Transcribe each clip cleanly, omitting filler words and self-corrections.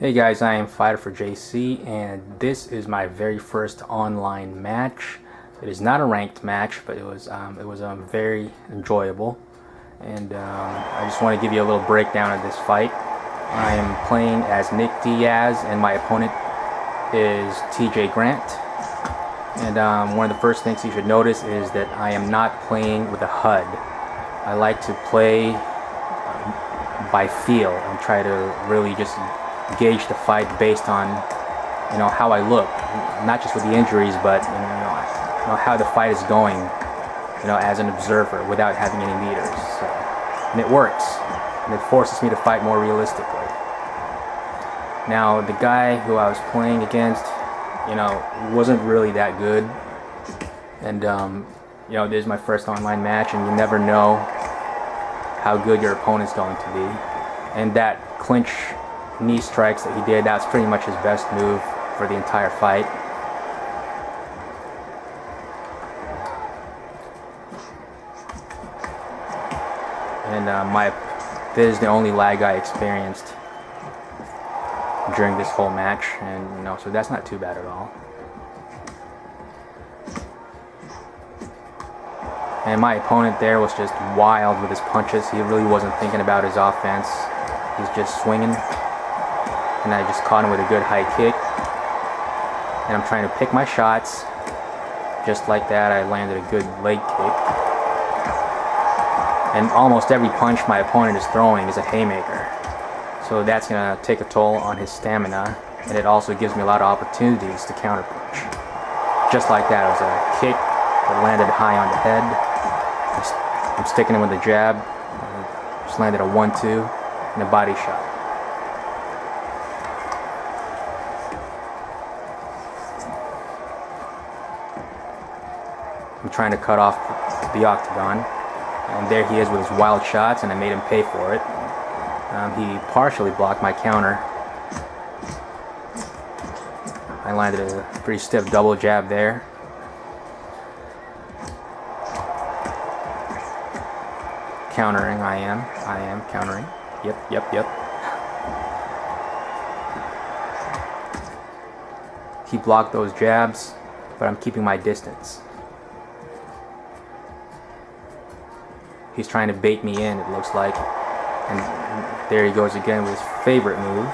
Hey guys, I am Fighter for JC, and this is my very first online match. It is not a ranked match, but it was very enjoyable. And I just want to give you a little breakdown of this fight. I am playing as Nick Diaz, and my opponent is TJ Grant. And one of the first things you should notice is that I am not playing with a HUD. I like to play by feel and try to really just gauge the fight based on how I look, not just with the injuries, but how the fight is going, as an observer without having any meters. So, and it works, and it forces me to fight more realistically. Now, the guy who I was playing against, wasn't really that good, and this is my first online match, and you never know how good your opponent's going to be. And that clinch knee strikes that he did, that's pretty much his best move for the entire fight. And this is the only lag I experienced during this whole match, and so that's not too bad at all. And my opponent there was just wild with his punches. He really wasn't thinking about his offense. He's just swinging. And I just caught him with a good high kick. And I'm trying to pick my shots. Just like that, I landed a good leg kick. And almost every punch my opponent is throwing is a haymaker. So that's going to take a toll on his stamina. And it also gives me a lot of opportunities to counterpunch. Just like that, it was a kick that landed high on the head. I'm sticking him with a jab. Just landed a 1-2 and a body shot. I'm trying to cut off the octagon, and there he is with his wild shots, and I made him pay for it. He partially blocked my counter. I landed a pretty stiff double jab there. Countering, I am countering. Yep. He blocked those jabs, but I'm keeping my distance. He's trying to bait me in, it looks like. And there he goes again with his favorite move.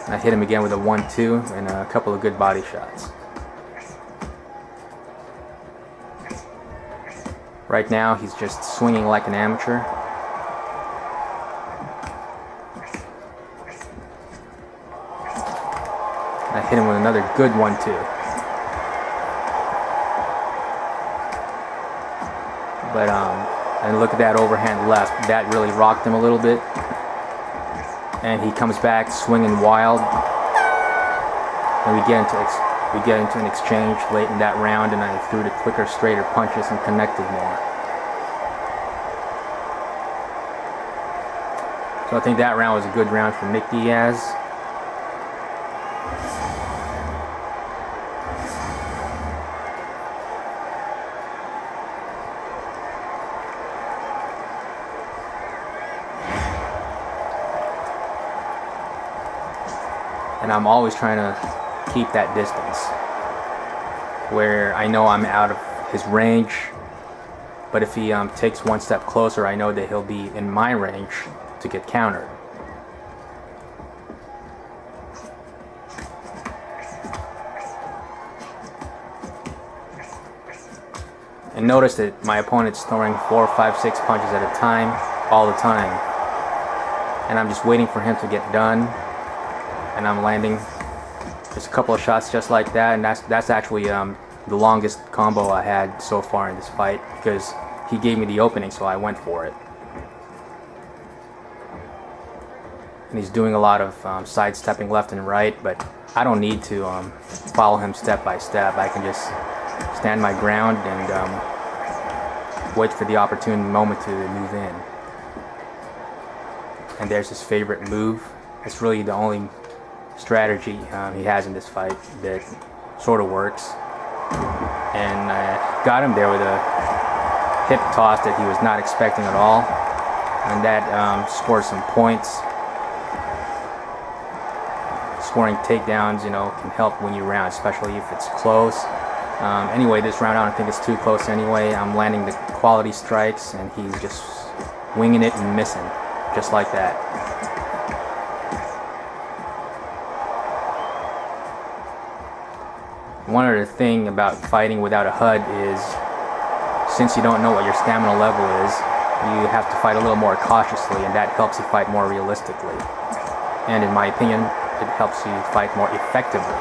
I hit him again with a 1-2 and a couple of good body shots. Right now, he's just swinging like an amateur. I hit him with another good 1-2. But and look at that overhand left. That really rocked him a little bit. And he comes back swinging wild. And we get into an exchange late in that round, and I threw the quicker, straighter punches and connected more. So I think that round was a good round for Nick Diaz. And I'm always trying to keep that distance where I know I'm out of his range, but if he takes one step closer, I know that he'll be in my range to get countered. And notice that my opponent's throwing 4, 5, 6 punches at a time, all the time, and I'm just waiting for him to get done. And I'm landing just a couple of shots just like that, and that's actually the longest combo I had so far in this fight, because he gave me the opening, so I went for it. And he's doing a lot of sidestepping left and right, but I don't need to follow him step by step. I can just stand my ground and wait for the opportune moment to move in. And there's his favorite move. It's really the only strategy he has in this fight that sort of works. And I got him there with a hip toss that he was not expecting at all. and that scored some points. Scoring takedowns, you know, can help when you round, especially if it's close. Anyway, this round I don't think it's too close anyway. I'm landing the quality strikes, and he's just winging it and missing, just like that. One other thing about fighting without a HUD is, since you don't know what your stamina level is, you have to fight a little more cautiously, and that helps you fight more realistically. And in my opinion, it helps you fight more effectively.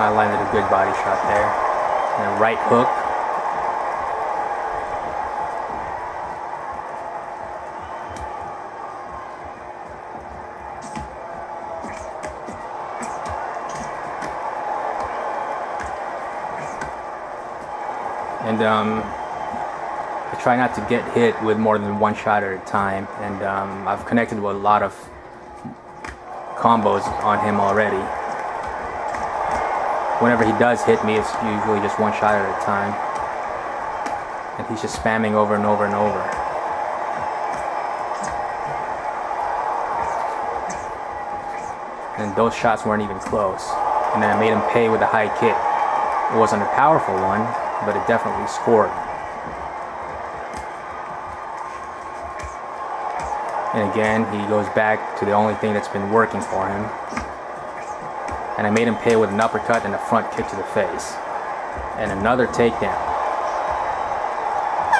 I landed a good body shot there. And a right hook. And I try not to get hit with more than one shot at a time. And I've connected with a lot of combos on him already. Whenever he does hit me, it's usually just one shot at a time. And he's just spamming over and over and over. And those shots weren't even close. And then I made him pay with a high kick. It wasn't a powerful one, but it definitely scored. And again, he goes back to the only thing that's been working for him. And I made him pay with an uppercut and a front kick to the face. And another takedown.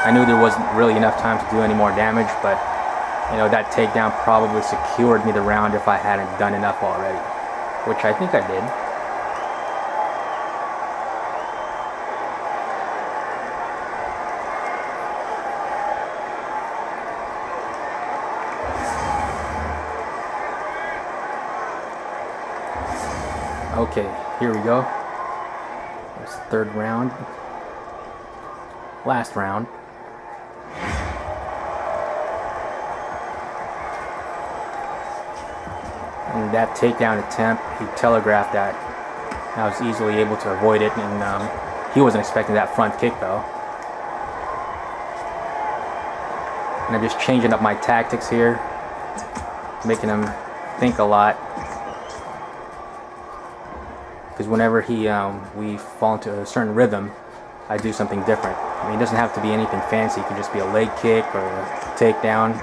I knew there wasn't really enough time to do any more damage, but you know, that takedown probably secured me the round if I hadn't done enough already. Which I think I did. Okay, here we go. That's the third round. Last round. And that takedown attempt, he telegraphed that. I was easily able to avoid it, and he wasn't expecting that front kick though. And I'm just changing up my tactics here, making him think a lot. Because whenever we fall into a certain rhythm, I do something different. I mean, it doesn't have to be anything fancy. It can just be a leg kick or a takedown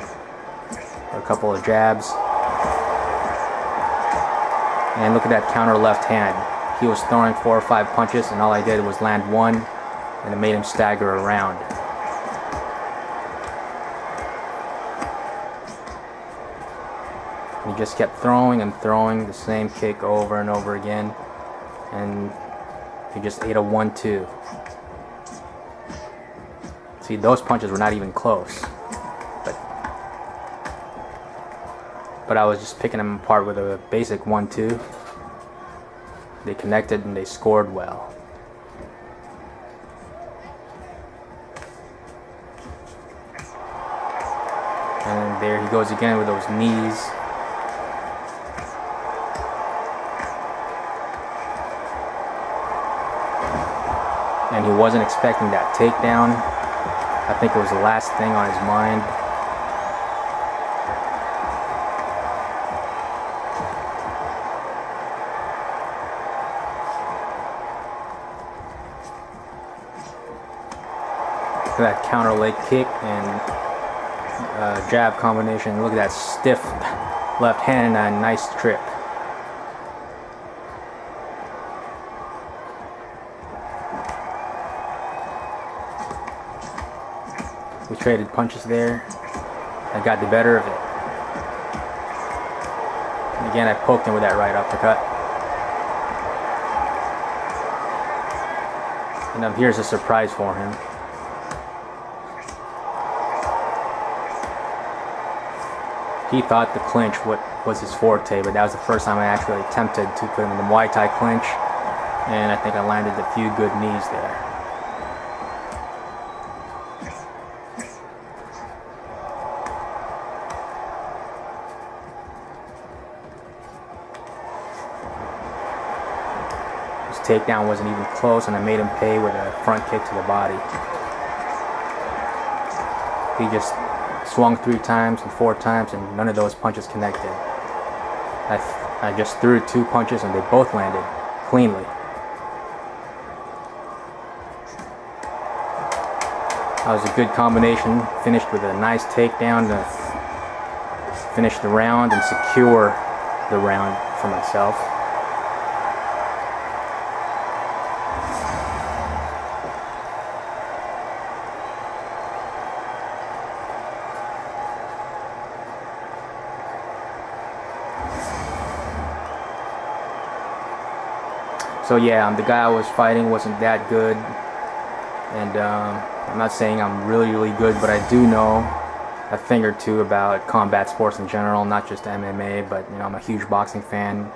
or a couple of jabs. And look at that counter left hand. He was throwing 4 or 5 punches, and all I did was land one, and it made him stagger around. And he just kept throwing and throwing the same kick over and over again. And he just ate a 1-2. See, those punches were not even close. But I was just picking them apart with a basic 1-2. They connected and they scored well. And there he goes again with those knees. And he wasn't expecting that takedown. I think it was the last thing on his mind. That counter leg kick and jab combination. Look at that stiff left hand and a nice trip. We traded punches there. I got the better of it. And again, I poked him with that right uppercut. And here's a surprise for him. He thought the clinch was his forte, but that was the first time I actually attempted to put him in the Muay Thai clinch. And I think I landed a few good knees there. takedown wasn't even close, and I made him pay with a front kick to the body. He just swung 3 times and 4 times, and none of those punches connected. I just threw 2 punches, and they both landed cleanly. That was a good combination. Finished with a nice takedown to finish the round and secure the round for myself. So yeah, the guy I was fighting wasn't that good, and I'm not saying I'm really good, but I do know a thing or two about combat sports in general, not just MMA, but I'm a huge boxing fan,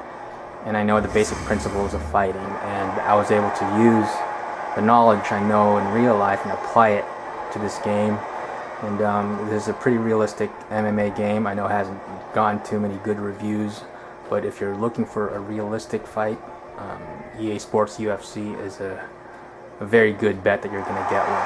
and I know the basic principles of fighting, and I was able to use the knowledge I know in real life and apply it to this game. And this is a pretty realistic MMA game. I know it hasn't gotten too many good reviews, but if you're looking for a realistic fight, EA Sports UFC is a very good bet that you're going to get one.